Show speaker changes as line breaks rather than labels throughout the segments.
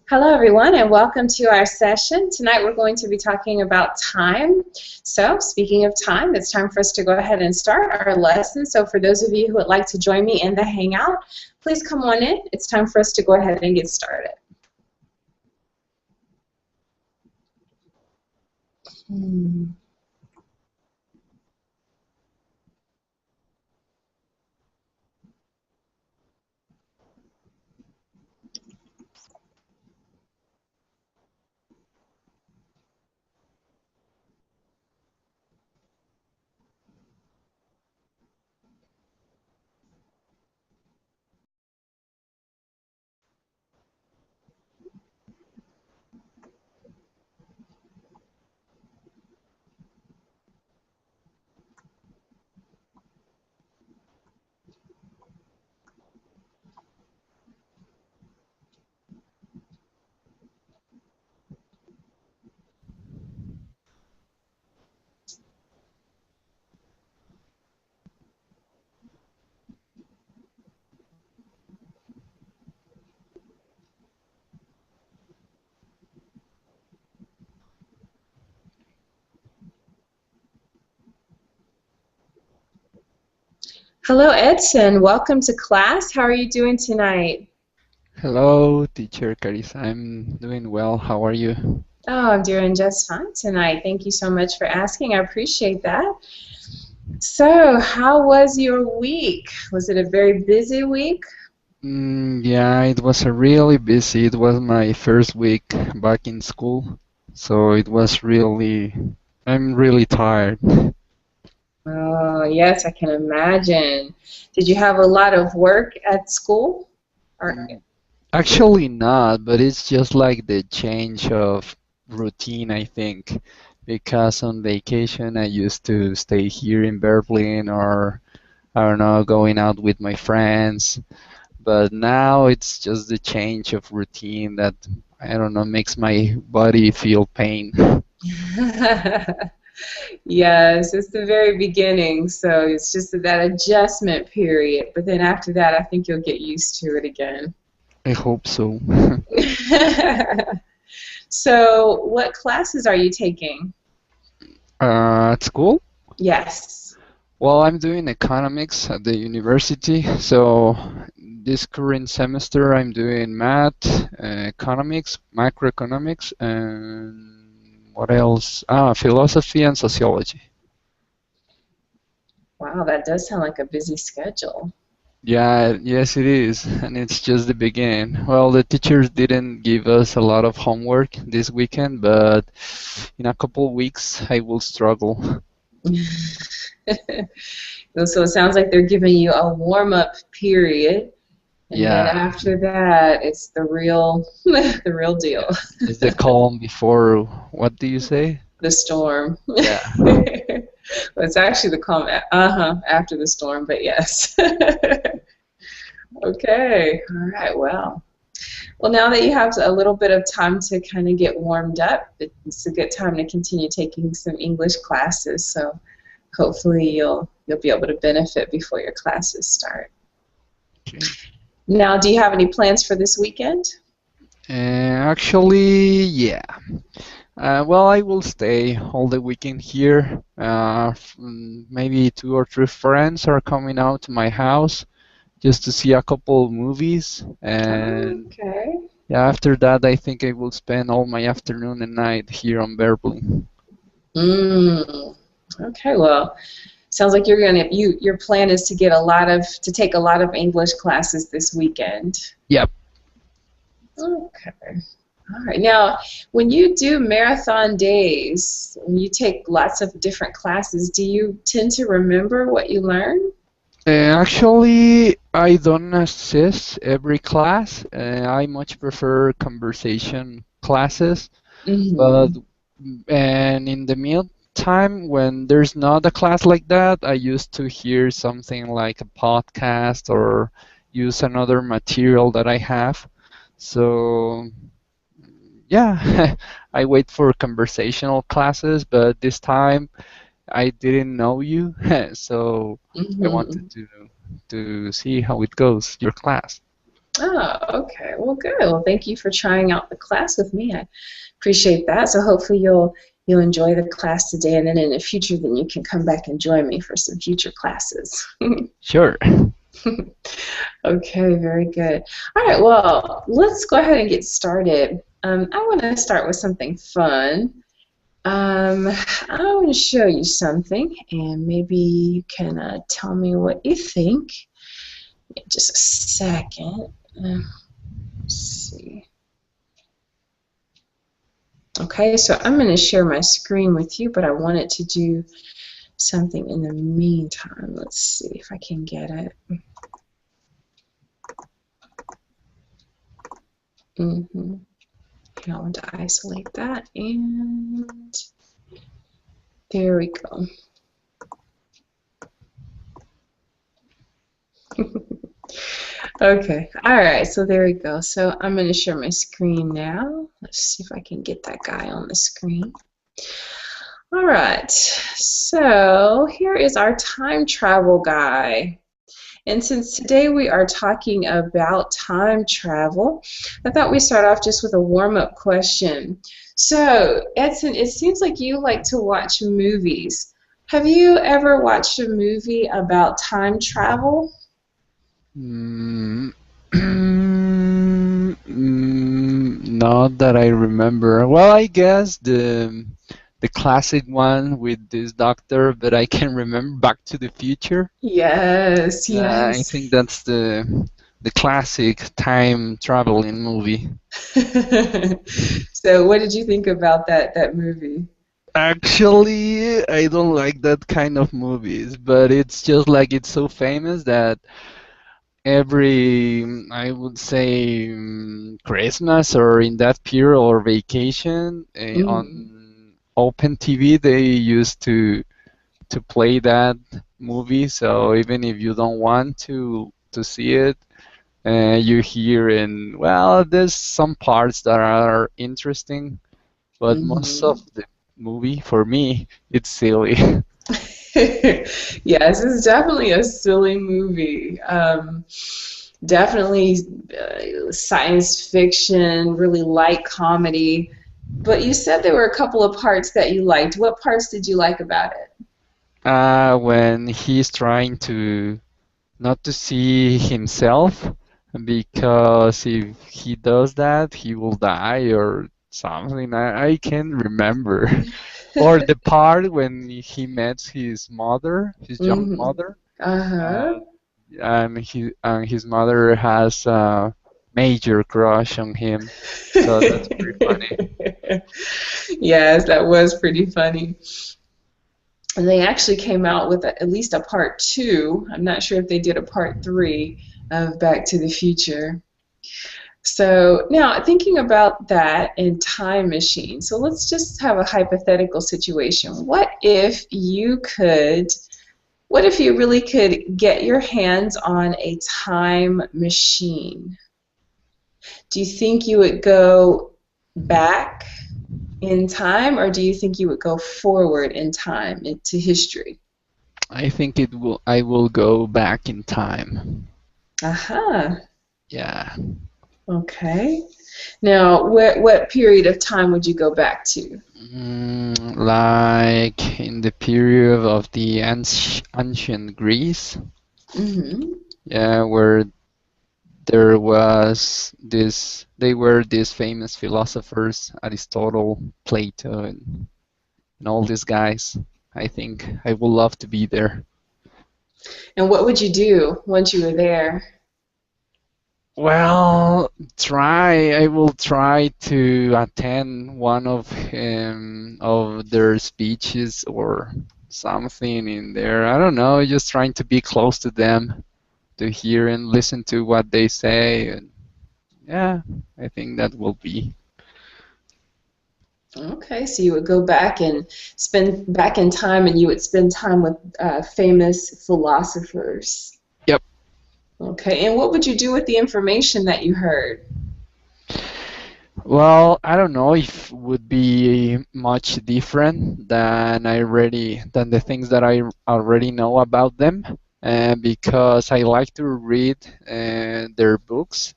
Hello, everyone, and welcome to our session. Tonight we're going to be talking about time. So, speaking of time, it's time for us to go ahead and start our lesson. So, for those of you who would like to join me in the Hangout, please come on in. It's time for us to go ahead and get started. Hello, Edson. Welcome to class. How are you doing tonight?
Hello, teacher Carissa. I'm doing well. How are you?
Oh, I'm doing just fine tonight. Thank you so much for asking. I appreciate that. So, how was your week? Was it a very busy week?
Yeah, it was a really busy. It was my first week back in school, so I'm really tired.
Oh, yes, I can imagine. Did you have a lot of work at school? Or,
Mm, Actually not, but it's just like the change of routine, I think, because on vacation I used to stay here in Berlin or I don't know, going out with my friends. But now it's just the change of routine that I don't know makes my body feel pain.
yes, it's the very beginning, so it's just that adjustment period. But then after that, I think you'll get used to it again.
I hope so.
So, what classes are you taking?
At school?
Yes.
Well, I'm doing economics at the university. So this current semester, I'm doing math, economics, macroeconomics, and what else? Philosophy and sociology.
Wow, that does sound like a busy schedule.
Yeah, yes, it is, and it's just the beginning. Well, the teachers didn't give us a lot of homework this weekend, but in a couple weeks, I will struggle.
So it sounds like they're giving you a warm-up period, and then
Yeah,
after that, it's the real, the real deal,
it's the calm before, what do you say?
the storm.
Yeah.
Well, it's actually the calm, after the storm, but yes. Okay, all right, well. Well, now that you have a little bit of time to kind of get warmed up, it's a good time to continue taking some English classes. So hopefully you'll be able to benefit before your classes start.
Okay.
Now, do you have any plans for this weekend?
Actually, yeah. Well, I will stay all the weekend here. Maybe two or three friends are coming out to my house just to see a couple movies.
Oh,
And
okay.
yeah, after that, I think I will spend all my afternoon and night here on Berkeley.
Mm, okay, well, sounds like your plan is to get to take a lot of English classes this weekend.
Yep.
Okay. All right. Now, when you do marathon days, when you take lots of different classes, do you tend to remember what you learn?
Actually, I don't assist every class. I much prefer conversation classes. But
Hmm.
and in the meantime, when there's not a class like that, I used to hear something like a podcast or use another material that I have. So yeah, I wait for conversational classes, but this time I didn't know you, so I wanted
Hmm.
to see how it goes, your class.
Oh, okay. Well, good. Well, thank you for trying out the class with me. I appreciate that. So hopefully you'll enjoy the class today, and then in the future, then you can come back and join me for some future classes.
Sure.
Okay, very good. All right, well, let's go ahead and get started. I want to start with something fun. Um, I want to show you something, and maybe you can tell me what you think. Just a second. Let's see. Okay, so I'm going to share my screen with you, but I wanted to do something in the meantime. Let's see if I can get it. I want to isolate that, and there we go. Okay, all right, so there we go. So I'm going to share my screen now. Let's see if I can get that guy on the screen. All right, so here is our time travel guy. And since today we are talking about time travel, I thought we'd start off just with a warm-up question. So, Edson, it seems like you like to watch movies. Have you ever watched a movie about time travel?
Mm, not that I remember. Well, I guess the classic one with this doctor, but I can remember Back to the Future.
Yes,
I
yes.
think that's the classic time traveling movie.
So, what did you think about that movie?
Actually, I don't like that kind of movies, but it's just like it's so famous that every, I would say, Christmas or in that period or vacation
Mm.
on Open TV, they used to play that movie. So even if you don't want to see it, you hear and well, there's some parts that are interesting, but most of
Mhm.
the movie for me it's silly.
Yes, it's definitely a silly movie. Definitely science fiction, really light comedy. But you said there were a couple of parts that you liked. What parts did you like about it?
When he's trying to not to see himself, because if he does that, he will die or something. I can't remember. Or the part when he met his mother, his young
Mm-hmm.
mother,
Uh-huh.
uh, and his mother has a major crush on him. So that's pretty funny.
Yes, that was pretty funny. And they actually came out with at least a part two. I'm not sure if they did a part three of Back to the Future. So now thinking about that in time machine. So let's just have a hypothetical situation. What if you really could get your hands on a time machine? Do you think you would go back in time, or do you think you would go forward in time into history?
I think it will. I will go back in time.
Aha.
Yeah.
Okay. Now, what period of time would you go back to?
Like in the period of the ancient Greece,
Hmm.
yeah, where there was this, they were these famous philosophers, Aristotle, Plato, and all these guys. I think I would love to be there.
And what would you do once you were there?
Well, I will try to attend one of their speeches or something in there. I don't know, just trying to be close to them, to hear and listen to what they say. And yeah, I think that will be.
Okay, so you would go back and spend back in time, and you would spend time with famous philosophers.
Yep.
Okay, and what would you do with the information that you heard?
Well, I don't know if would be much different than the things that I already know about them, because I like to read their books.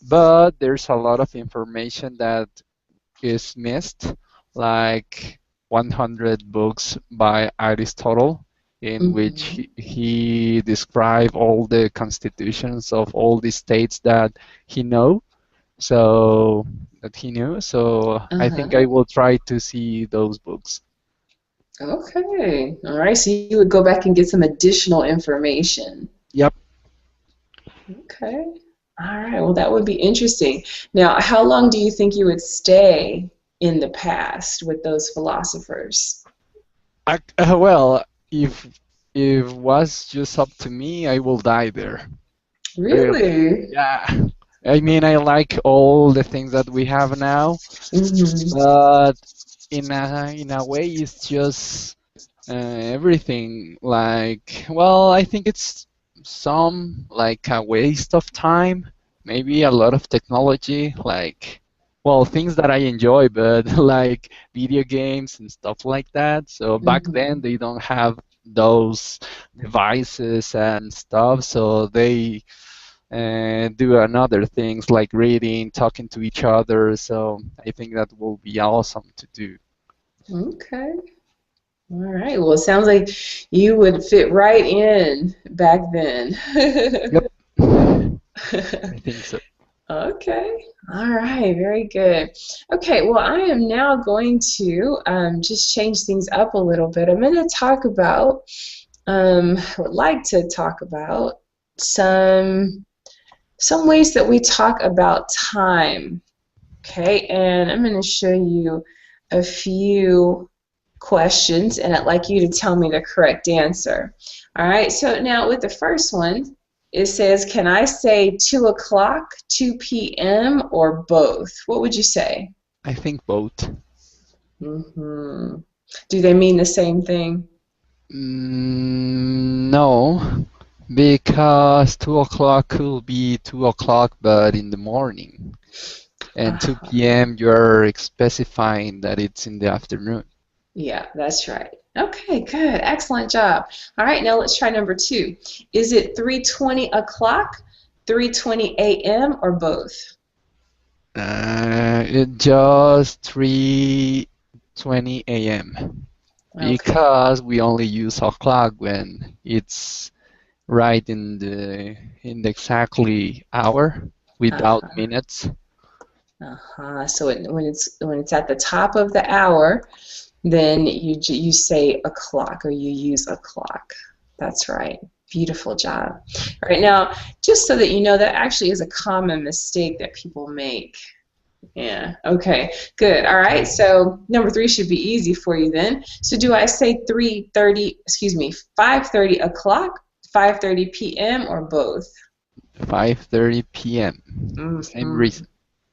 but there's a lot of information that is missed, like 100 books by Aristotle, in which
Mm-hmm.
he described all the constitutions of all the states that he know. So that he knew. So I think I
Uh-huh.
will try to see those books.
Okay. All right. So you would go back and get some additional information.
Yep.
Okay. All right. Well, that would be interesting. Now, how long do you think you would stay in the past with those philosophers?
Well, if was just up to me, I will die there. Really.
Really?
Yeah. I mean, I like all the things that we have now,
Mm-hmm.
but in a way, it's just everything. Like, well, I think it's some like a waste of time, maybe a lot of technology, like, well, things that I enjoy, but like video games and stuff like that. So back then,
Mm-hmm.
they don't have those devices and stuff, so they do another things like reading, talking to each other. So I think that will be awesome to do.
Okay. All right. Well, it sounds like you would fit right in back then.
Yep, I think so.
Okay. All right. Very good. Okay. Well, I am now going to just change things up a little bit. I'm going to talk about, would like to talk about some some ways that we talk about time. Okay. And I'm going to show you a few questions, and I'd like you to tell me the correct answer. All right. So now with the first one, it says, can I say 2 o'clock, 2 p.m., or both? What would you say?
I think both.
Hmm. Do they mean the same thing?
No, because 2 o'clock could be 2 o'clock, but in the morning, and 2
Uh-huh.
p.m. you're specifying that it's in the afternoon.
Yeah, that's right. Okay, good. Excellent job. All right, now let's try number two. Is it 3:20 o'clock, 3:20 a.m., or both?
It just 3:20 a.m.
Okay.
because we only use o'clock when it's right in the exactly hour without
Uh-huh.
minutes.
Uh-huh. So when it's at the top of the hour, then you say o'clock or you use o'clock. That's right. Beautiful job. All right, now, just so that you know, that actually is a common mistake that people make. Yeah, okay, good. All right,
Okay.
so number three should be easy for you then. So do I say 3:30, excuse me, 5:30 o'clock, 5:30 p.m., or both?
5:30 p.m. Same
Hmm.
reason.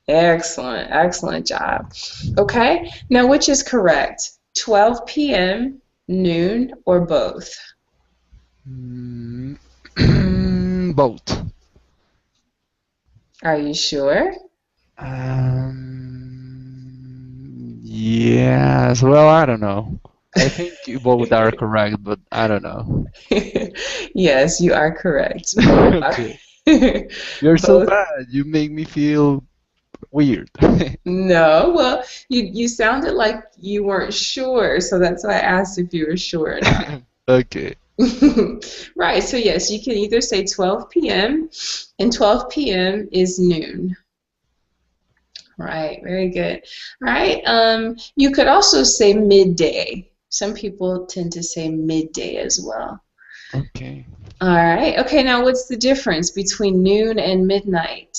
Excellent, excellent job. Okay, now which is correct? 12 p.m., noon, or both?
Mm, both.
Are you sure?
Yes. Well, I don't know. I think you both are correct, but I don't know.
Yes, you are correct. Both are.
Okay. You're so
Both.
bad. You make me feel weird.
No, well, you sounded like you weren't sure, so that's why I asked if you were sure or not.
Okay.
Right, so yes, you can either say 12 p.m. and 12 p.m. is noon. Right, very good. All right, you could also say midday. Some people tend to say midday as well.
Okay.
All right, okay, now what's the difference between noon and midnight?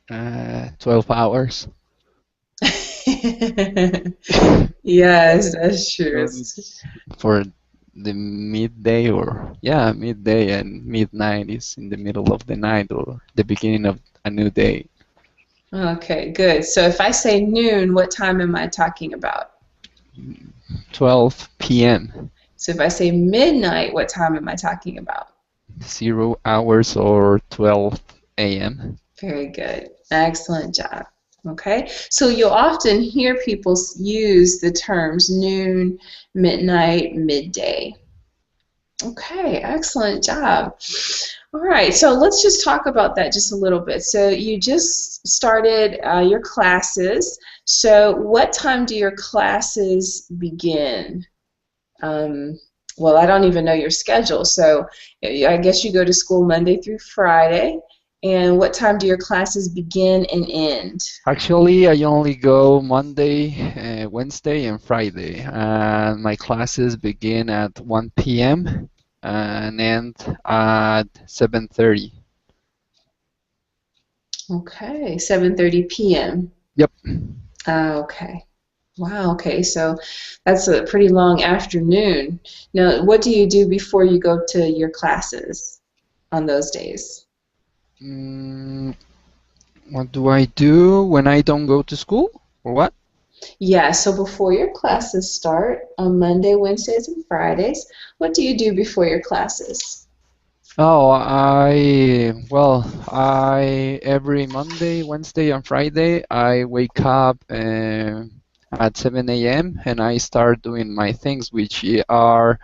12 hours.
Yes, that's true.
Well, it's for the midday or yeah, midday and midnight is in the middle of the night or the beginning of a new day.
Okay, good. So if I say noon, what time am I talking about?
12 p.m.
So if I say midnight, what time am I talking about?
0 hours or 12 a.m.
Very good. Excellent job. Okay, so you'll often hear people use the terms noon, midnight, midday. Okay, excellent job. All right, so let's just talk about that just a little bit. So you just started your classes. So what time do your classes begin? Um, well, I don't even know your schedule, so I guess you go to school Monday through Friday. And what time do your classes begin and end?
Actually, I only go Monday, Wednesday, and Friday. And my classes begin at 1 p.m. and end at 7:30.
Okay, 7:30 p.m.
Yep.
Okay. Wow, okay, so that's a pretty long afternoon. Now, what do you do before you go to your classes on those days?
Mm, what do I do when I don't go to school? Or what?
Yeah, so before your classes start on Monday, Wednesdays, and Fridays, what do you do before your classes?
Oh, I every Monday, Wednesday, and Friday, I wake up at 7 a.m. and I start doing my things, which are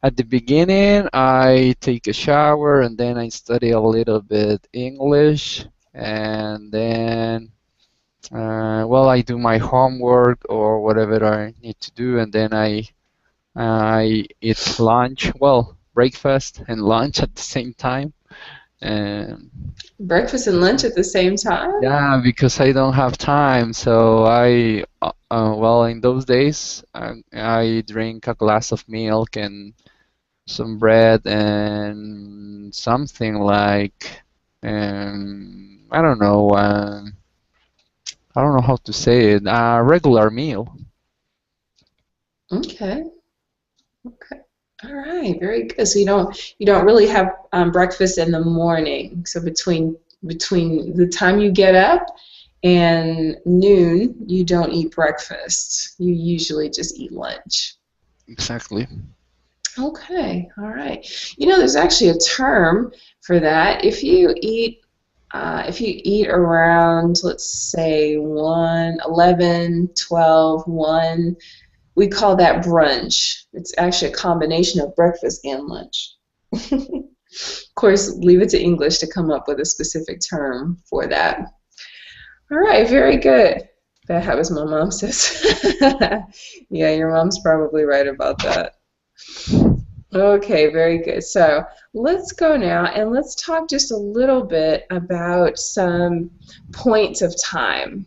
at the beginning, I take a shower and then I study a little bit English, and then I do my homework or whatever I need to do, and then I eat lunch, breakfast and lunch at the same time. And
Breakfast and lunch at the same time?
yeah, because I don't have time, so in those days, I drink a glass of milk and some bread and something like, I don't know how to say it, a regular meal.
Okay, okay. All right, very good. So you don't really have breakfast in the morning. So between the time you get up and noon, you don't eat breakfast. You usually just eat lunch.
Exactly.
Okay, all right. There's actually a term for that. If you eat around, let's say 1, 11, 12, 1, we call that brunch. It's actually a combination of breakfast and lunch. Of course, leave it to English to come up with a specific term for that. All right, very good. Bad habits, my mom says. Yeah, your mom's probably right about that. Okay, very good. So let's go now and let's talk just a little bit about some points of time.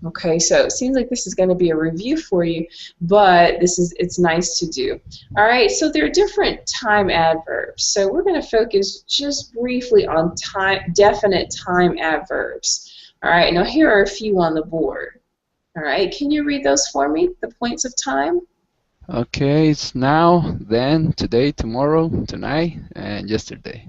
Okay, so it seems like this is going to be a review for you, but it's nice to do. All right, so there are different time adverbs. So we're going to focus just briefly on definite time adverbs. All right, now here are a few on the board. All right, can you read those for me, the points of time?
Okay, it's now, then, today, tomorrow, tonight, and yesterday.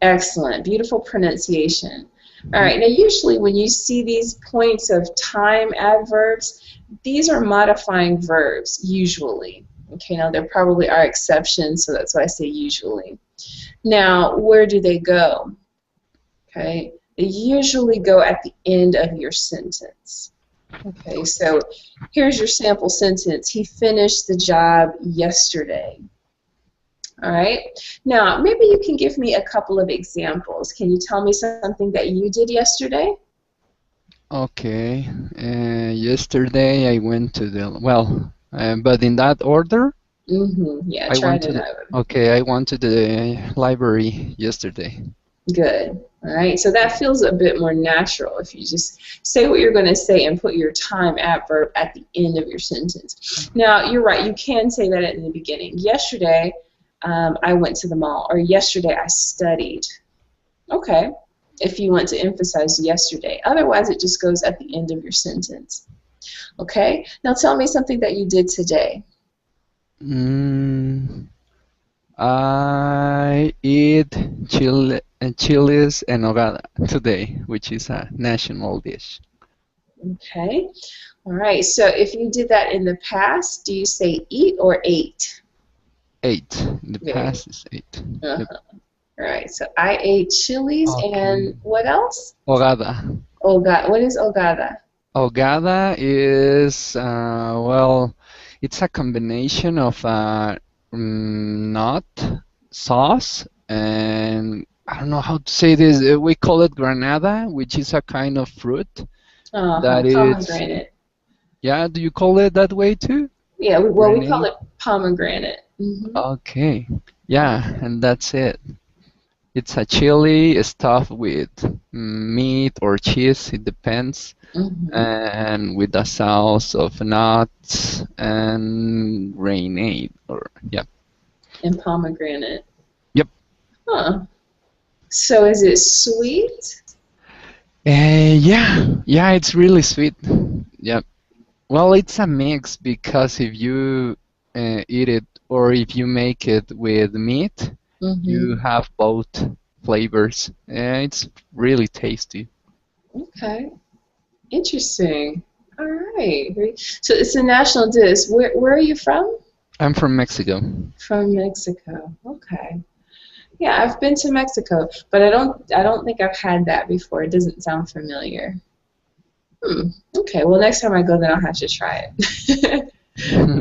Excellent, beautiful pronunciation. All
Mhm.
right, now usually when you see these points of time adverbs, these are modifying verbs, usually. Okay, now there probably are exceptions, so that's why I say usually. Now, where do they go? Okay, they usually go at the end of your sentence. Okay, so here's your sample sentence. He finished the job yesterday. All right. Now, maybe you can give me a couple of examples. Can you tell me something that you did yesterday?
Okay, yesterday I went to but in that order,
Yeah,
I
try
went
it
to the,
out.
okay, I went to the library yesterday.
Good. All right. So that feels a bit more natural if you just say what you're going to say and put your time adverb at the end of your sentence. Now, you're right. You can say that in the beginning. Yesterday, I went to the mall, or yesterday I studied. Okay. If you want to emphasize yesterday. Otherwise, it just goes at the end of your sentence. Okay? Now tell me something that you did today.
Mm, I eat chiles en nogada today, which is a national dish.
Okay? All right. So if you did that in the past, do you say eat or ate?
Eight. In the
Very
past is eight.
good.
Yep.
All right. So I ate chilies
Okay.
and what else?
Hogada.
Ogada. What is ogada?
Hogada is, it's a combination of nut sauce and don't know how to say this. We call it granada, which is a kind of fruit
Uh-huh,
that is.
pomegranate.
Yeah, do you call it that way too?
Yeah, well, we call
Grenade?
it pomegranate. Hmm.
Okay. Yeah, and that's it. It's a chili stuffed with meat or cheese, it depends,
Hmm.
and with a sauce of nuts and grenade. Or yeah.
And pomegranate.
Yep.
Huh. So is it sweet?
Yeah, it's really sweet. Yep. Well, it's a mix because if you eat it or if you make it with meat, you
Hmm.
have both flavors. It's really tasty.
Okay. Interesting. All right. So it's a national dish. Where are you from?
I'm from Mexico.
From Mexico. Okay. Yeah, I've been to Mexico, but I don't think I've had that before. It doesn't sound familiar. Hmm. Okay. Well, next time I go, then I'll have to try it.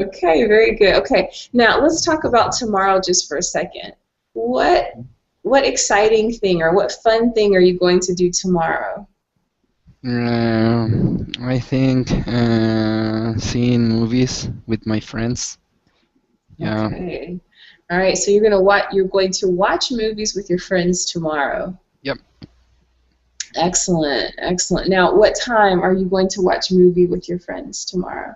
Okay, very good. Okay, now let's talk about tomorrow just for a second. What what exciting thing or what fun thing are you going to do tomorrow?
I think seeing movies with my friends. Yeah.
Okay. All right, so you're going to watch movies with your friends tomorrow.
Yep.
Excellent, excellent. Now, what time are you going to watch a movie with your friends tomorrow?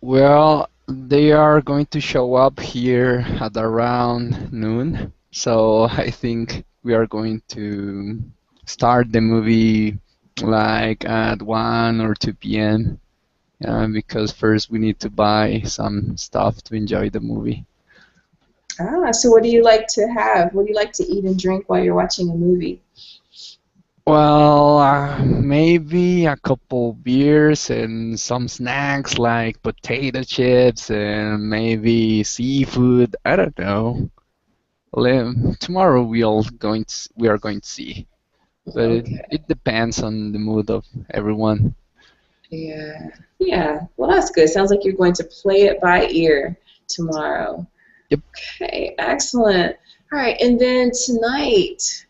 Well, they are going to show up here at around noon, so I think we are going to start the movie like at 1 or 2 p.m. Because first we need to buy some stuff to enjoy the movie.
Ah, so what do you like to have? What do you like to eat and drink while you're watching a movie?
Well, maybe a couple beers and some snacks like potato chips and maybe seafood. I don't know. Tomorrow we are going to see, but
Okay.
it depends on the mood of everyone.
Yeah. Yeah. Well, that's good. Sounds like you're going to play it by ear tomorrow.
Yep.
Okay, excellent. All right, and then tonight,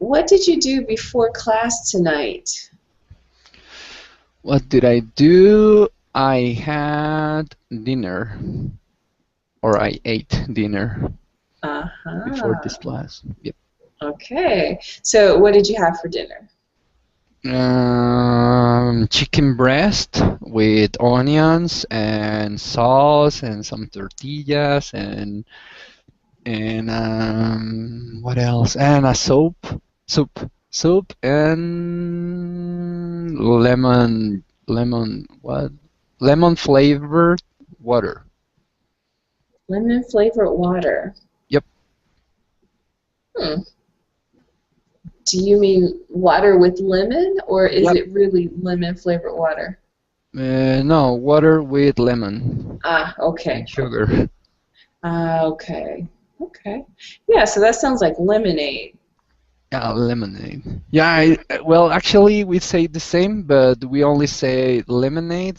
what did you do before class tonight?
What did I do? I had dinner, or I ate dinner before
Uh-huh.
this class. Yep.
Okay. So what did you have for dinner?
Chicken breast with onions and sauce and some tortillas and what else? And a soup and lemon what? Lemon flavored water.
Lemon flavored water.
Yep.
Hmm. Do you mean water with lemon, or is
Yep.
it really lemon flavored water?
No, water with lemon
Ah,
and
okay.
sugar.
Ah, okay. Okay. Yeah, so that sounds like lemonade.
Yeah, lemonade. Yeah, well, actually, we say the same, but we only say lemonade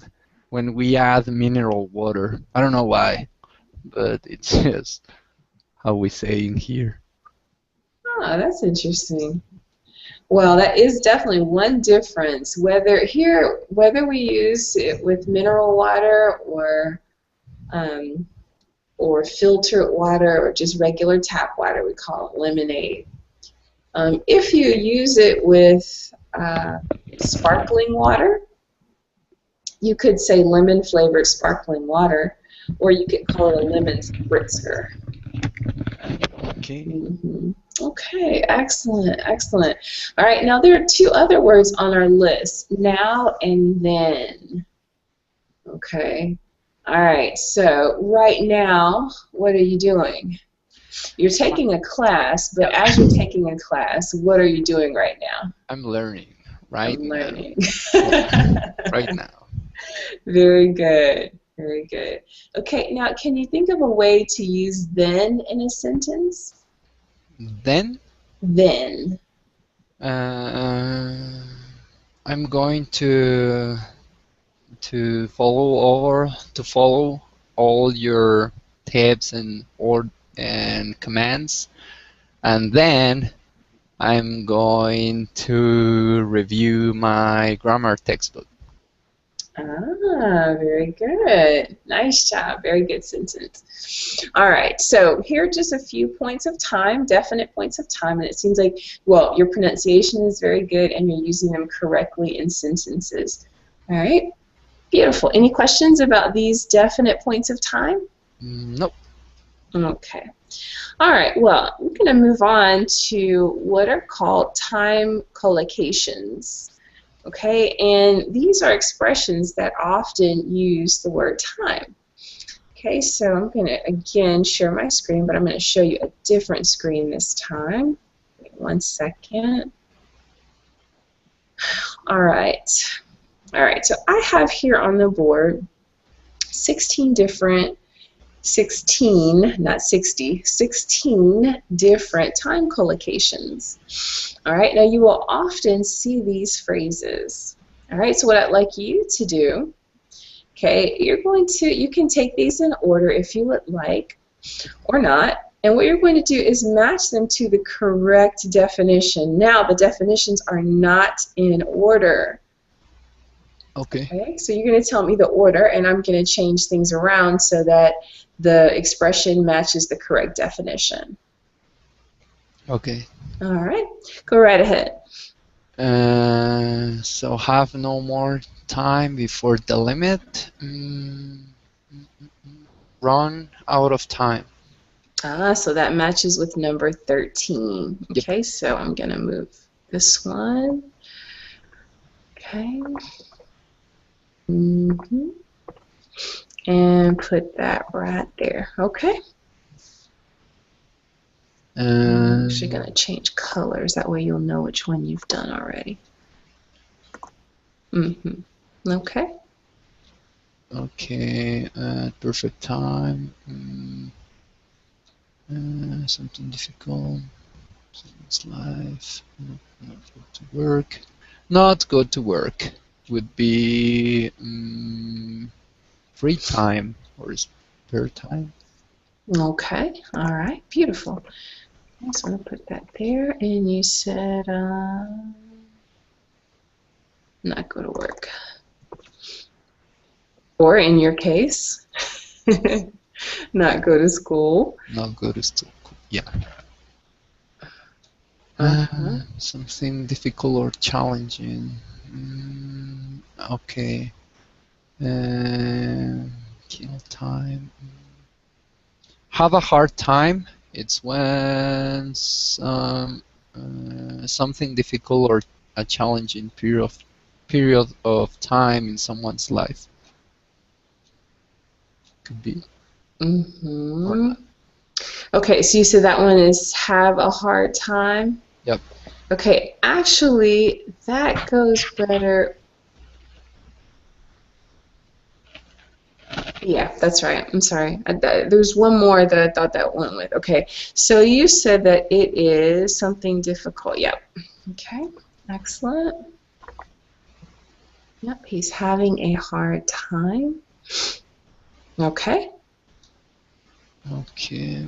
when we add mineral water. I don't know why, but it's just how we say in here.
Ah, that's interesting. Well, that is definitely one difference. Whether we use it with mineral water um, or filtered water or just regular tap water, we call it lemonade. If you use it with sparkling water, you could say lemon flavored sparkling water, or you could call it a lemon spritzer.
Okay.
Hmm. Okay, excellent, excellent. All right, now there are two other words on our list, now and then. Okay. All right, so right now, what are you doing? You're taking a class, but as you're
Yep.
taking a class, what are you doing right now?
I'm learning right
I'm
now.
learning.
Yeah, right now.
Very good, very good. Okay, now can you think of a way to use then in a sentence?
Then
Then.
uh, I'm going to follow all your tips and commands And then I'm going to review my grammar textbook.
Ah, very good. Nice job. Very good sentence. All right, so here are just a few points of time, definite points of time, and it seems like, well, your pronunciation is very good and you're using them correctly in sentences. All right, beautiful. Any questions about these definite points of time?
Nope.
Okay. All right, well, we're going to move on to what are called time collocations. Okay, and these are expressions that often use the word time. Okay, so I'm going to again share my screen, but I'm going to show you a different screen this time. Wait 1 second. All right, so I have here on the board 16 different 16, not 60, 16 different time collocations. All right, now you will often see these phrases. All right, so what I'd like you to do, okay, you can take these in order if you would like or not. And what you're going to do is match them to the correct definition. Now, the definitions are not in order. Okay, so you're going to tell me the order, and I'm going to change things around so that the expression matches the correct definition.
Okay.
All right, go right ahead.
So have no more time before the limit. Run out of time.
So that matches with number 13. Okay, yep. So I'm going to move this one. Okay. And put that right there. Okay. I'm actually going to change colors. That way you'll know which one you've done already. Okay.
Okay. Perfect time. Something difficult. Someone's life. Not go to work. Not go to work would be free time or spare time.
Okay. All right. Beautiful. I'm just going to put that there. And you said not go to work. Or in your case, not go to school.
Not go to school. Yeah. Something difficult or challenging. Okay. Kill time. Have a hard time. It's when something difficult or a challenging period of time in someone's life. Could be. Or not.
Okay, so you said that one is have a hard time?
Yep.
Okay, actually, that goes better. Yeah, that's right. I'm sorry. There's one more that I thought that went with. Okay, so you said that it is something difficult. Yep. Okay, excellent. Yep, he's having a hard time. Okay.
Okay.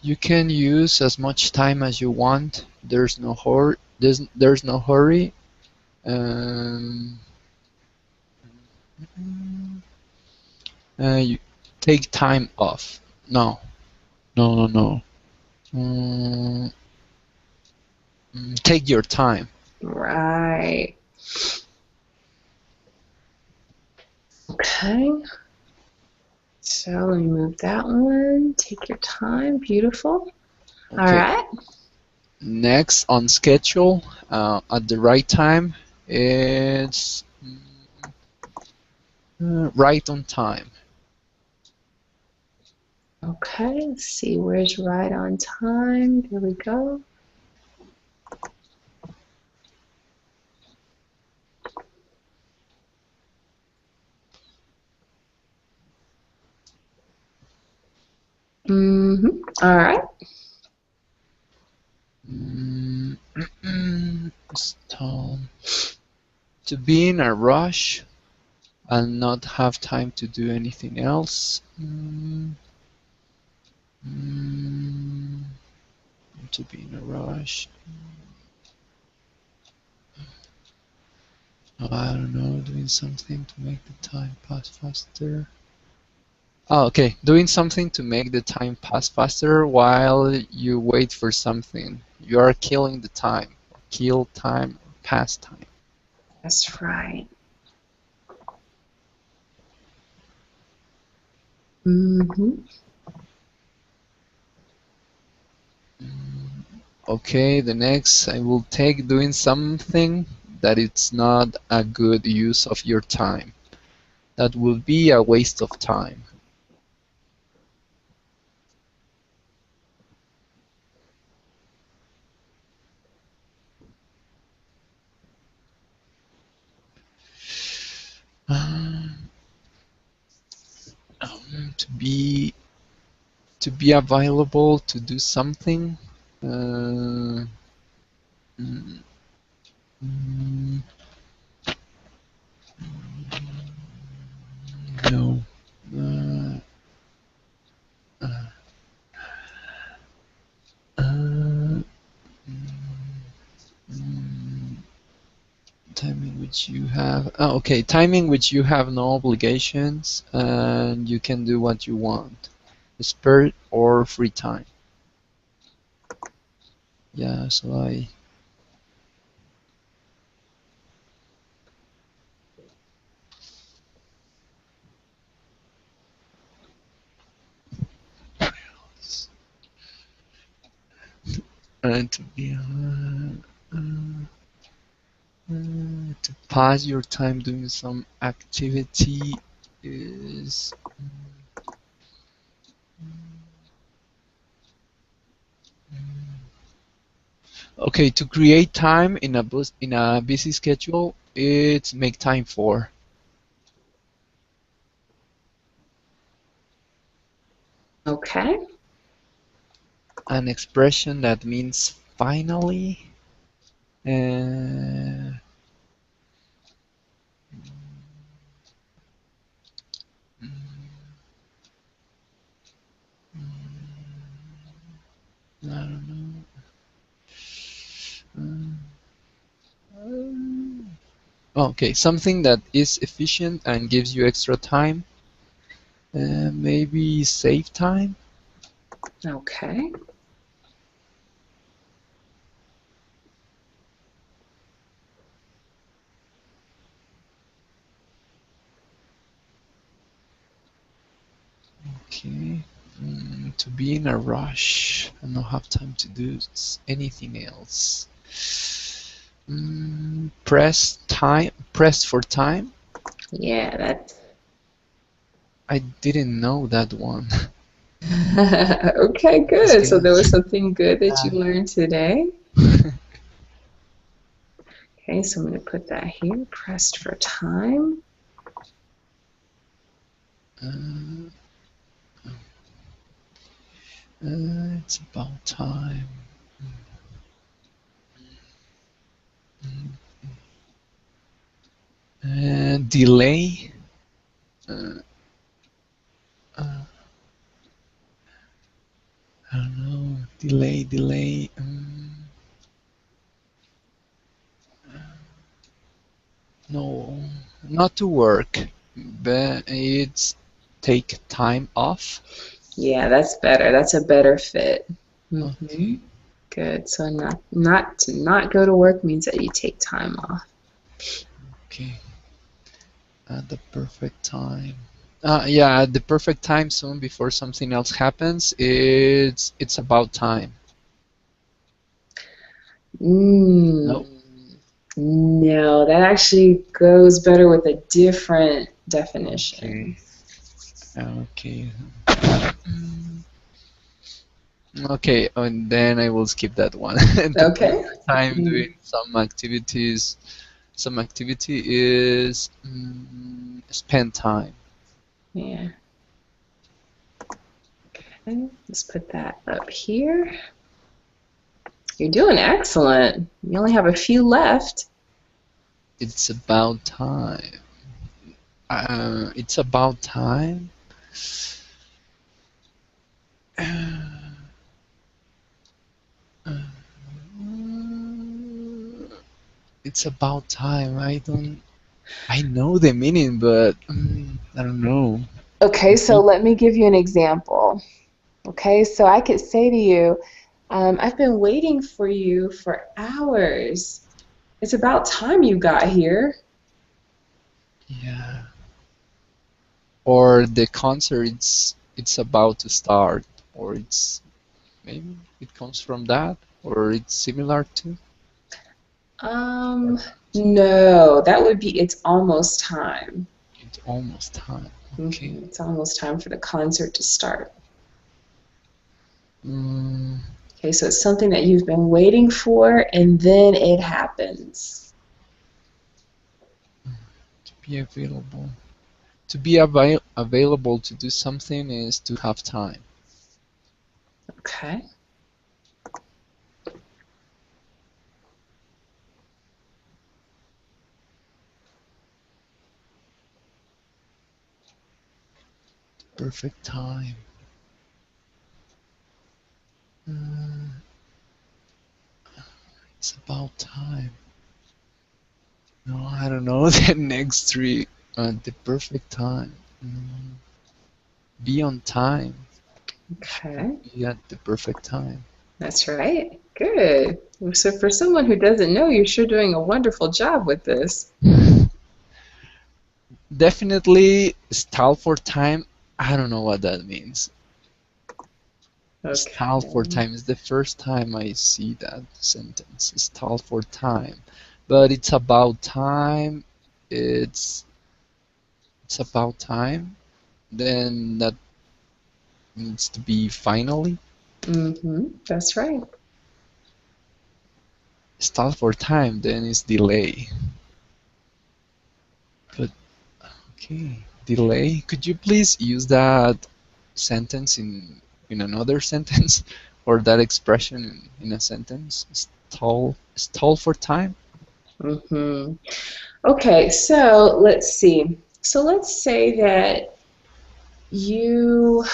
You can use as much time as you want. There's no hurry. There's no hurry. You take time off. No. Take your time.
Right. Okay. So let me move that one. Take your time. Beautiful. Okay. All right.
Next, on schedule, at the right time, it's right on time.
Okay, let's see, where's right on time? Here we go. All right.
To be in a rush and not have time to do anything else. To be in a rush. Oh, I don't know, doing something to make the time pass faster. Oh, okay. Doing something to make the time pass faster while you wait for something. You are killing the time. Kill time or pass time.
That's right. Mm-hmm.
Okay, the next I will take doing something that it's not a good use of your time. That will be a waste of time. To be available to do something. Uh, mm, mm, no. Uh, uh, uh, mm, time in which you have. Oh, okay. Time in which you have no obligations and you can do what you want. Spare or free time. Yeah, so I. To be. To pass your time doing some activity is okay. To create time in a busy schedule, it's make time for
Okay.
an expression that means finally. Uh, I don't know. Okay, something that is efficient and gives you extra time. Maybe save time.
Okay.
Okay. To be in a rush and not have time to do anything else. Press for time.
Yeah, that's
I didn't know that one.
okay,
Let's
good. So there was
guess.
something good that you learned today. Okay, so I'm going to put that here, pressed for time.
Uh, it's about time. Delay. Uh, uh, I don't know. Delay. No, not to work, but it's take time off.
Yeah, that's better. That's a better fit.
Okay.
Good. So not to not go to work means that you take time off.
Okay. At the perfect time. Yeah, at the perfect time soon before something else happens. It's about time.
Mm,
No.
no, that actually goes better with a different definition.
Okay. Okay. Okay, and then I will skip that one. And to pass
Okay.
your time doing some activity is spend time.
Yeah. Okay. Let's put that up here. You're doing excellent. You only have a few left.
It's about time. It's about time. it's about time. I know the meaning, but I don't know.
Okay, so let me give you an example. Okay, so I could say to you, I've been waiting for you for hours. It's about time you got here.
Yeah. Or the concert, it's about to start, or it's maybe it comes from that, or it's similar to.
Um, no, that would be it's almost time.
It's almost time. Okay.
It's almost time for the concert to start.
Mm,
Okay, so it's something that you've been waiting for, and then it happens.
to be available. To be available to do something is to have time.
Okay.
Perfect time. Mm, it's about time. No, I don't know the next three. The perfect time. Mm, be on time.
Okay.
Be at the perfect time.
That's right. Good. So for someone who doesn't know, you're sure doing a wonderful job with this.
Definitely stall for time. I don't know what that means. Stall for
Okay.
time is the first time I see that sentence. Stall for time. But it's about time. It's it's about time. Then that needs to be finally.
That's right.
Stall for time, then it's delay. But okay, delay. Could you please use that sentence in another sentence, or that expression in a sentence? Stall for time.
hmm Okay, so let's see. So let's say that you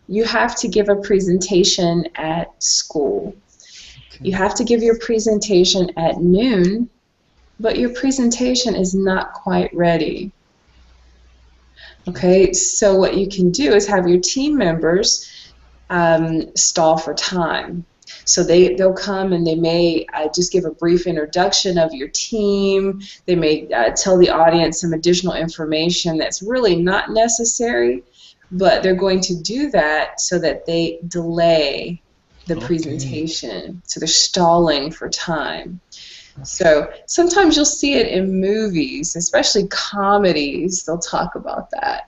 you have to give a presentation at school. You
Okay.
have to give your presentation at noon, but your presentation is not quite ready. Okay, so what you can do is have your team members stall for time. So they'll come and they may just give a brief introduction of your team. They may tell the audience some additional information that's really not necessary, but they're going to do that so that they delay the
Okay.
presentation. So they're stalling for time.
Okay.
So sometimes you'll see it in movies, especially comedies. They'll talk about that.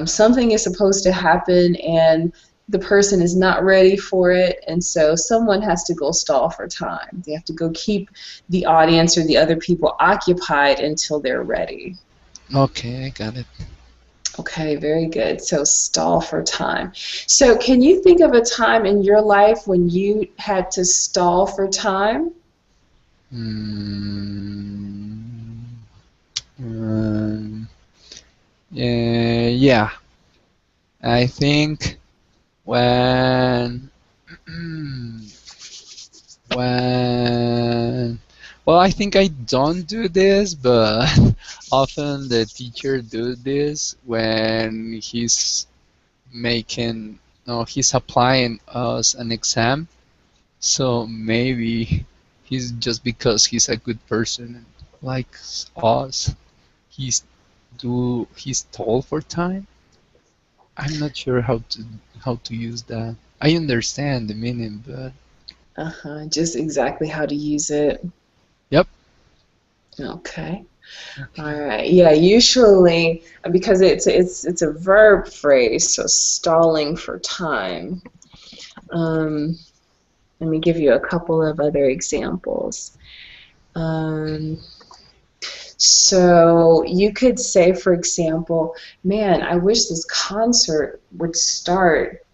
Something is supposed to happen and the person is not ready for it, and so someone has to go stall for time. They have to go keep the audience or the other people occupied until they're ready.
Okay, I got it.
Okay, very good. So stall for time. So can you think of a time in your life when you had to stall for time?
Mm, um, yeah, I think when when well, I think I don't do this, but often the teacher do this when making no, he's applying us an exam. So maybe he's just because he's a good person and likes us, he's told for time. I'm not sure how to use that. I understand the meaning, but
Just exactly how to use it.
yep.
Okay. All
Okay.
right. Yeah, usually because it's a verb phrase, so stalling for time. Um, Let me give you a couple of other examples. Um, so you could say, for example, man, I wish this concert would start.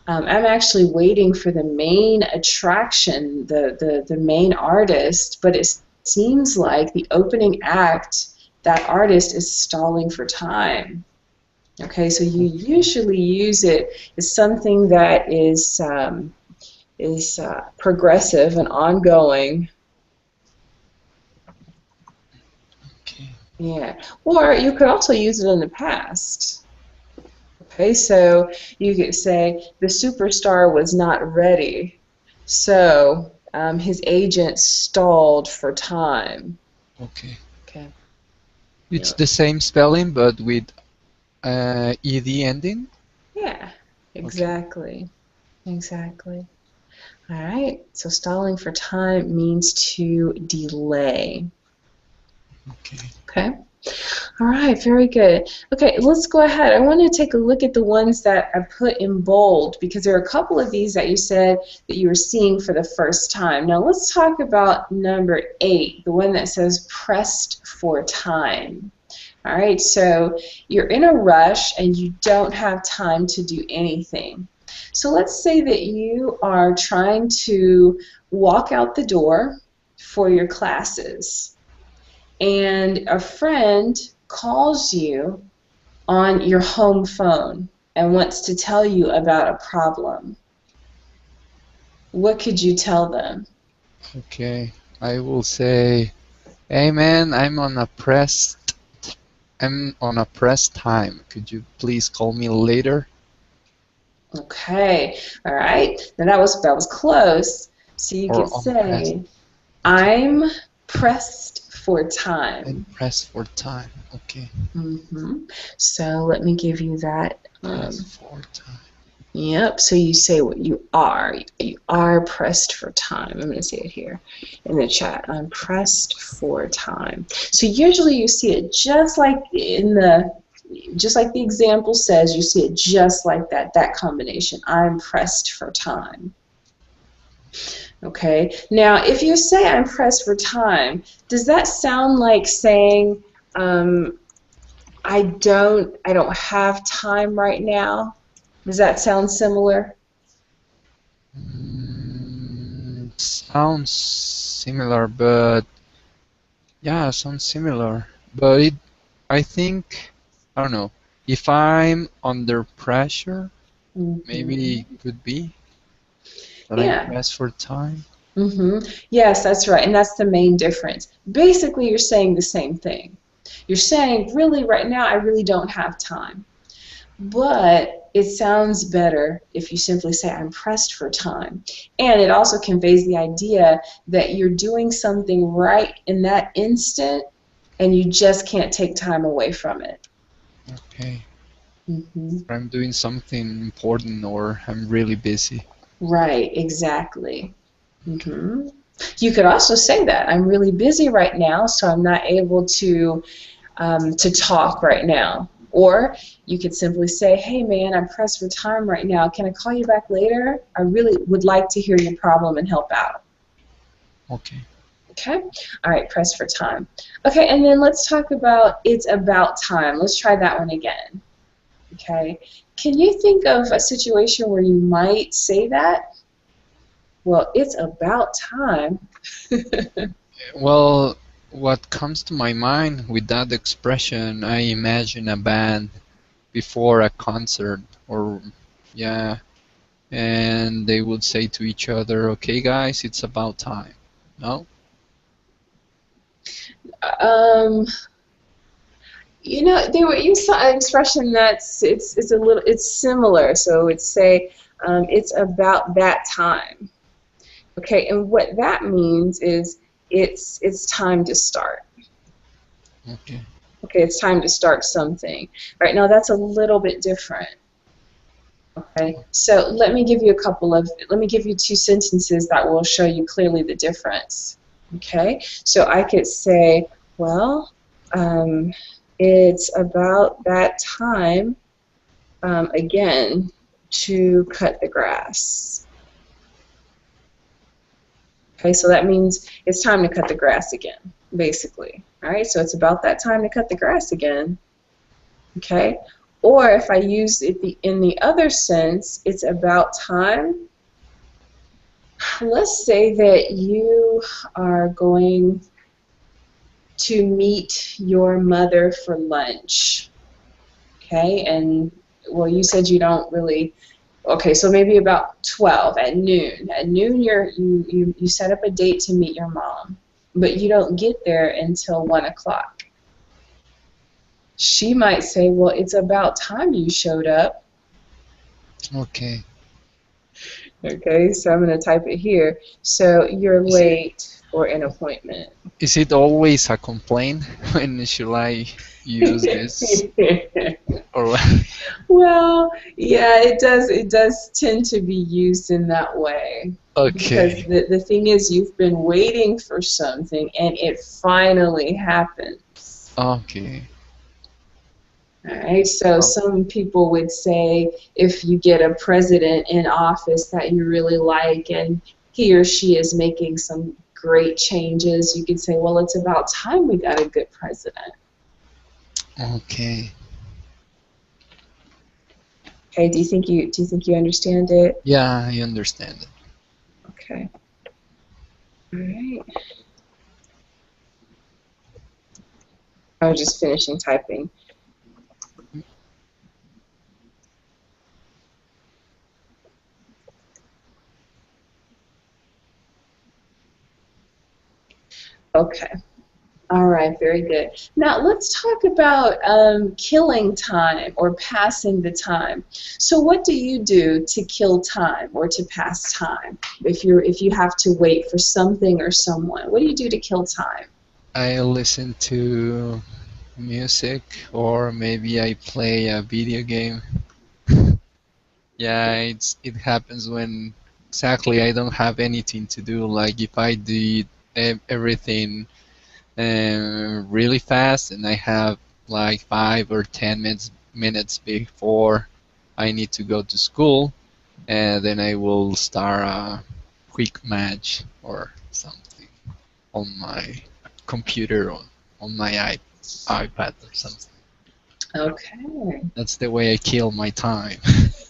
I'm actually waiting for the main attraction, the main artist, but it seems like the opening act, that artist is stalling for time. Okay, so you
Okay.
usually use it as something that is progressive and ongoing.
Okay.
Yeah. Or you could also use it in the past. Okay, so you could say the superstar was not ready, so his agent stalled for time.
Okay.
Okay.
It's
Yeah.
the same spelling, but with ed ending.
Yeah.
Okay.
Exactly. Exactly. All right. So stalling for time means to delay.
Okay.
Okay. All right, very good. Okay, let's go ahead. I want to take a look at the ones that I put in bold because there are a couple of these that you said that you were seeing for the first time. Now let's talk about number 8, the one that says pressed for time. All right, so you're in a rush and you don't have time to do anything. So let's say that you are trying to walk out the door for your classes and a friend calls you on your home phone and wants to tell you about a problem. What could you tell them?
Okay. I will say, hey man, I'm on a press time. Could you please call me later?
Okay, all right. Now that was close. So you
Or
could
on press.
say,
Okay.
I'm pressed for
And
time.
press for time. Okay.
So let me give you that.
Press for time.
Yep, so you say what you are. You are pressed for time. I'm going to say it here in the chat. I'm pressed for time. So usually you see it just like the example says, you see it just like that combination. I'm pressed for time. Okay, now if you say I'm pressed for time, does that sound like saying I don't have time right now? Does that sound similar?
Sounds similar, but yeah, sounds similar. But I think, I don't know, if I'm under pressure, maybe
Hmm.
it could be that I'm
Yeah.
pressed for time.
Yes, that's right, and that's the main difference. Basically, you're saying the same thing. You're saying, really, right now, I really don't have time. But it sounds better if you simply say, I'm pressed for time. And it also conveys the idea that you're doing something right in that instant and you just can't take time away from it.
Okay.
Hmm.
I'm doing something important or I'm really busy.
Right, exactly.
Okay.
hmm You could also say that I'm really busy right now, so I'm not able to talk right now. Or you could simply say, hey man, I'm pressed for time right now. Can I call you back later? I really would like to hear your problem and help out.
Okay.
Okay? All right, pressed for time. Okay, and then let's talk about it's about time. Let's try that one again. Okay? Can you think of a situation where you might say that? Well, it's about time.
Well, what comes to my mind with that expression, I imagine a band before a concert or yeah, and they would say to each other, "Okay, guys, it's about time." No?
Um, they were you saw an expression that's it's similar. So it's say it's about that time. Okay, and what that means is it's time to start.
Okay.
Okay, it's time to start something. Right now, that's a little bit different. Okay, so let me give you two sentences that will show you clearly the difference. Okay, so I could say, well, um, it's about that time again to cut the grass. Okay, so that means it's time to cut the grass again, basically. All right, so it's about that time to cut the grass again. Okay, or if I use it in the other sense, it's about time. Let's say that you are going to meet your mother for lunch. Okay, and well, you said you don't really. Okay, so maybe about 12 at noon. At noon, you set up a date to meet your mom, but you don't get there until 1 o'clock. She might say, well, it's about time you showed up.
Okay.
Okay, so I'm going to type it here. So you're
Is it
late for an appointment.
is it always a complaint? When should I use this? Or
Well, yeah, it does. It does tend to be used in that way because
okay.
the thing is, you've been waiting for something and it finally happens.
Okay.
All right. So
Oh,
some people would say if you get a president in office that you really like and he or she is making some great changes, you could say, well, it's about time we got a good president.
okay.
Okay. Do you think you understand it?
Yeah, I understand it.
Okay. All right. I was just finishing typing. Okay. All right, very good. Now let's talk about killing time or passing the time. So what do you do to kill time or to pass time? If you have to wait for something or someone, what do you do to kill time?
I listen to music or maybe I play a video game. Yeah, it happens when exactly I don't have anything to do. Like if I did everything really fast and I have like 5 or 10 minutes before I need to go to school, and then I will start a quick match or something on my computer or on my iPad or something.
Okay.
That's the way I kill my time.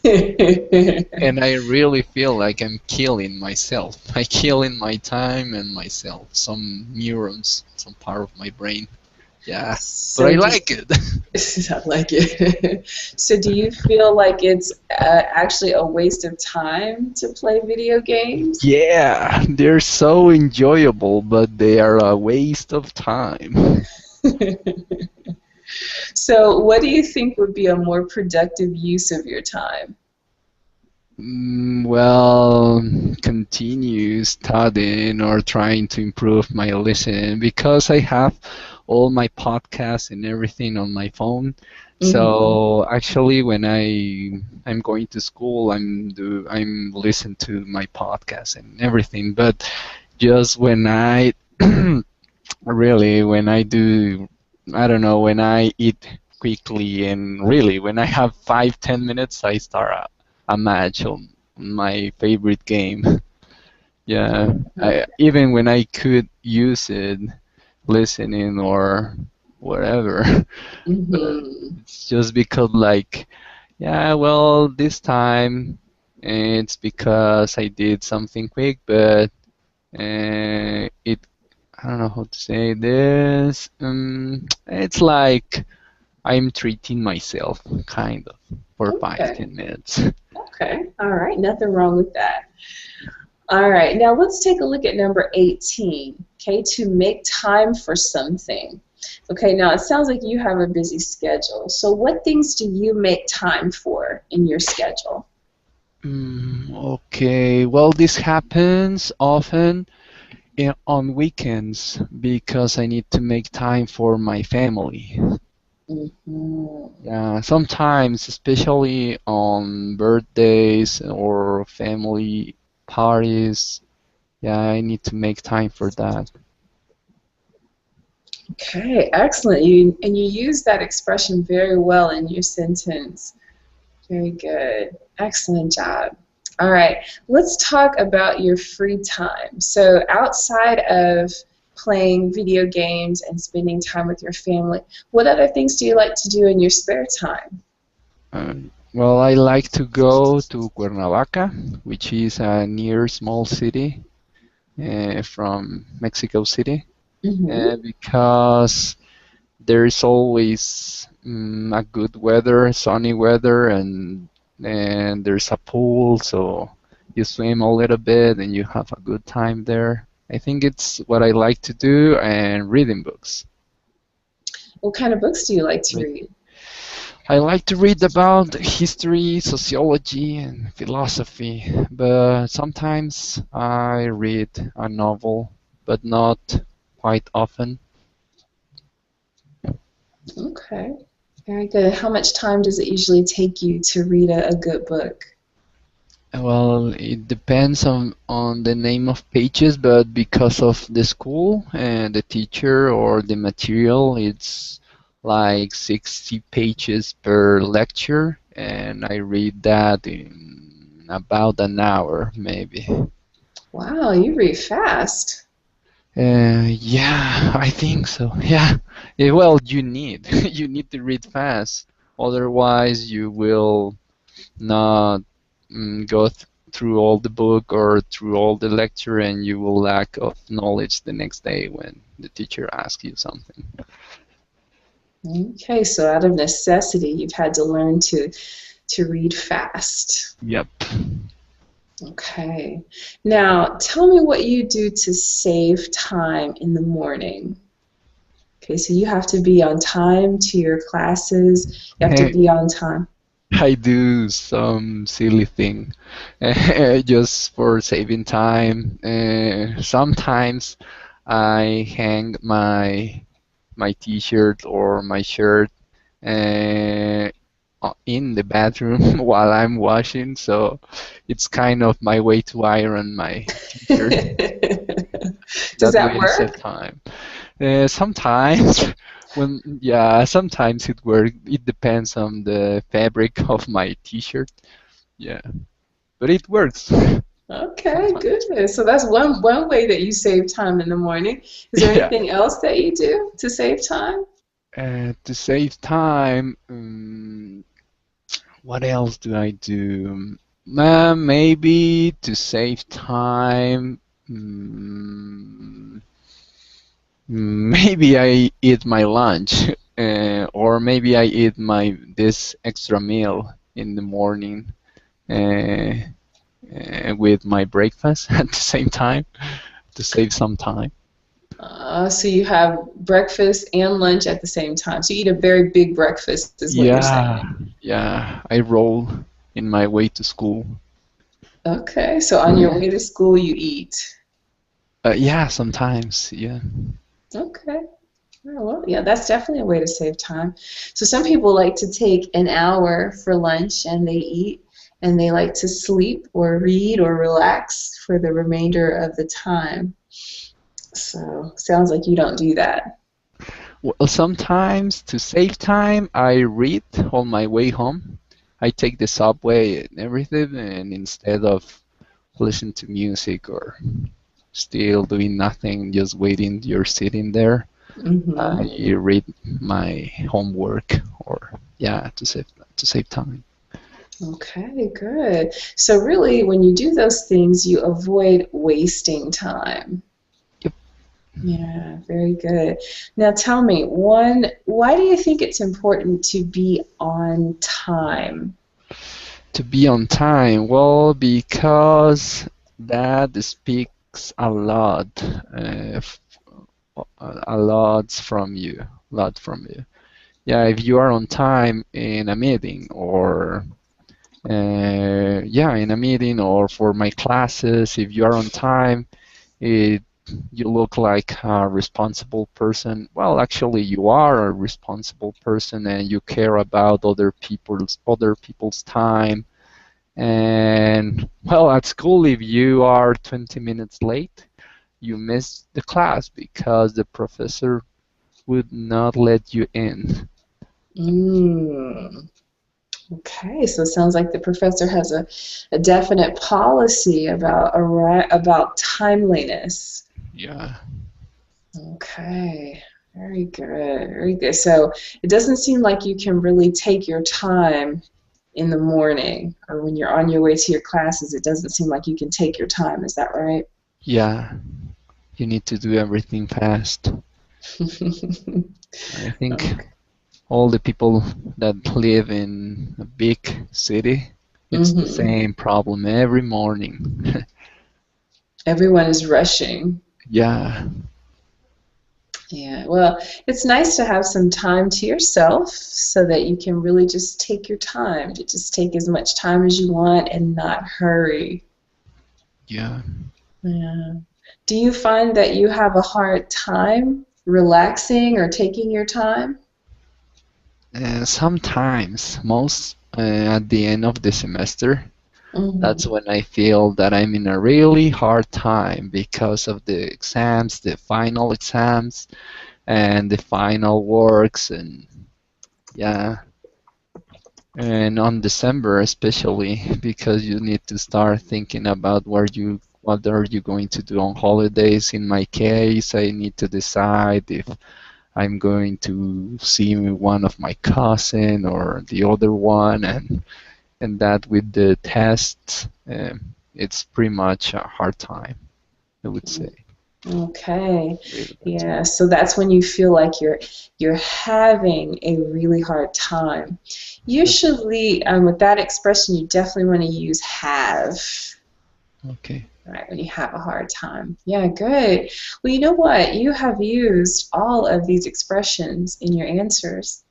And I really feel like I'm killing myself. I'm killing my time and myself. Some neurons, some part of my brain. Yeah, but
So
I
do
like it.
I like it. So do you feel like it's actually a waste of time to play video games?
Yeah, they're so enjoyable, but they are a waste of time.
So what do you think would be a more productive use of your time?
Well, continue studying or trying to improve my listening because I have all my podcasts and everything on my phone.
Hmm.
So actually, when I'm going to school, I'm listen to my podcast and everything. But just when I really when I do, I don't know, when I eat quickly and really when I have 5-10 minutes, I start a match on my favorite game. Yeah, even when I could use it listening or whatever, but
Hmm.
it's just because like, yeah, well, this time it's because I did something quick, but it I don't know how to say this. It's like I'm treating myself, kind of, for five,
Okay.
10 minutes.
Okay. All right. Nothing wrong with that. All right. Now let's take a look at number 18. Okay. To make time for something. Okay. Now it sounds like you have a busy schedule. So what things do you make time for in your schedule?
Okay, well, this happens often on weekends because I need to make time for my family.
Hmm.
Yeah, sometimes, especially on birthdays or family parties, yeah, I need to make time for that.
Okay. Excellent. You use that expression very well in your sentence. Very good. Excellent job. All right, let's talk about your free time. So outside of playing video games and spending time with your family, what other things do you like to do in your spare time?
Well, I like to go to Cuernavaca, which is a near small city from Mexico City,
Mm-hmm.
because there's always a good weather, sunny weather, and there's a pool, so you swim a little bit and you have a good time there. I think it's what I like to do, and reading books.
What kind of books do you like to
Right.
read?
I like to read about history, sociology, and philosophy, but sometimes I read a novel, but not quite often.
Okay, very good. How much time does it usually take you to read a good book?
Well, it depends on the name of pages, but because of the school and the teacher or the material, it's like 60 pages per lecture, and I read that in about an hour, maybe.
Wow, you read fast.
Yeah, I think so. Yeah. Well, you need you need to read fast, otherwise you will not go through all the book or through all the lecture, and you will lack of knowledge the next day when the teacher asks you something.
Okay, so out of necessity, you've had to learn to read fast.
Yep.
Okay. Now, tell me what you do to save time in the morning. Okay, so you have to be on time to your classes. You have to
Hey,
be on time.
I do some silly thing just for saving time. Sometimes I hang my t-shirt or my shirt uh, in the bathroom while I'm washing, so it's kind of my way to iron my t-shirt.
Does
That
that
way I save
work?
time. Sometimes yeah, sometimes it works. It depends on the fabric of my t-shirt. Yeah, but it works
Okay,
sometimes.
good. So that's one way that you save time in the morning. Is there
Yeah.
anything else that you do to save time?
To save time, what else do I do? Maybe to save time, mm, maybe I eat my lunch, or maybe I eat my this extra meal in the morning with my breakfast at the same time to save some time.
So you have breakfast and lunch at the same time. So you eat a very big breakfast, is what you're
Yeah,
saying.
yeah, I roll in my way to school.
Okay, so on your way to school, you eat.
Yeah, sometimes, yeah.
Okay. Oh, well, yeah, that's definitely a way to save time. So some people like to take an hour for lunch and they eat, and they like to sleep or read or relax for the remainder of the time. So sounds like you don't do that.
Well, sometimes to save time, I read on my way home. I take the subway and everything, and instead of listening to music or still doing nothing, just waiting, you're sitting there,
Hmm.
I read my homework or yeah, to save time.
Okay, good. So really, when you do those things, you avoid wasting time.
Yep.
Yeah, very good. Now tell me, why do you think it's important to be on time?
To be on time, well, because that speaks a lot from you, a lot from you. Yeah, if you are on time in a meeting or yeah, in a meeting or for my classes, if you are on time, it you look like a responsible person. Well, actually, you are a responsible person and you care about other people's time. And well, at school, if you are 20 minutes late, you miss the class because the professor would not let you in.
Mm, okay, so it sounds like the professor has a definite policy about timeliness.
Yeah.
Okay, very good, very good. So it doesn't seem like you can really take your time in the morning or when you're on your way to your classes. It doesn't seem like you can take your time. Is that right?
Yeah, you need to do everything fast. I think
Okay.
all the people that live in a big city, it's the
Hmm.
same problem every morning.
Everyone is rushing.
Yeah,
Yeah, well, it's nice to have some time to yourself so that you can really just take your time, to just take as much time as you want and not hurry.
Yeah.
Yeah. Do you find that you have a hard time relaxing or taking your time?
Sometimes, most at the end of the semester, that's
Hmm.
when I feel that I'm in a really hard time because of the exams, the final exams, and the final works, and yeah, and on December especially because you need to start thinking about what are you going to do on holidays. In my case, I need to decide if I'm going to see one of my cousin or the other one, and that with the tests, it's pretty much a hard time, I would say.
Okay.
Really hard time.
Yeah, so that's when you feel like you're having a really hard time.
Yep.
Usually, with that expression, you definitely want to use have.
Okay.
Right, when you have a hard time. Yeah, good. Well, you know what? You have used all of these expressions in your answers,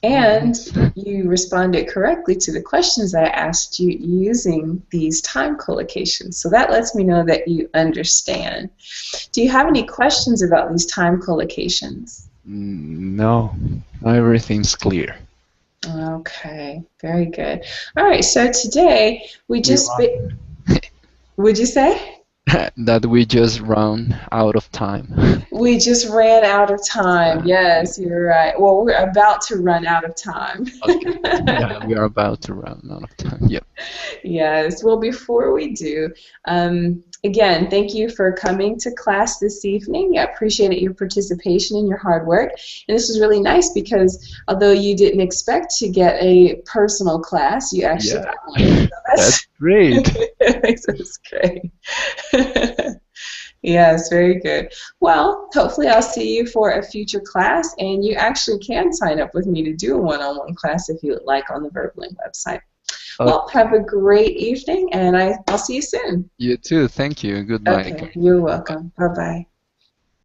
Oh,
and
nice.
you responded correctly to the questions I asked you using these time collocations. So that lets me know that you understand. Do you have any questions about these time collocations?
No, everything's clear.
Okay, very good. All right, so today we
We
just,
run.
would you say?
That we just run out of time.
We just ran out of time.
Yeah.
Yes, you're right. Well, we're about to run out of time.
Okay. Yeah, we are about to run out of time. Yep.
Yes. Well, before we do, again, thank you for coming to class this evening. I appreciate your participation and your hard work. And this was really nice because although you didn't expect to get a personal class, you actually
Yeah.
got one. So
That's great.
that's great. Yes, very good. Well, hopefully I'll see you for a future class, and you actually can sign up with me to do a one-on-one class if you would like on the Verblink website. Well, have
Okay.
a great evening, and I'll see you soon.
You too. Thank you. Goodbye
Okay,
again.
you're
Bye.
welcome. Bye-bye.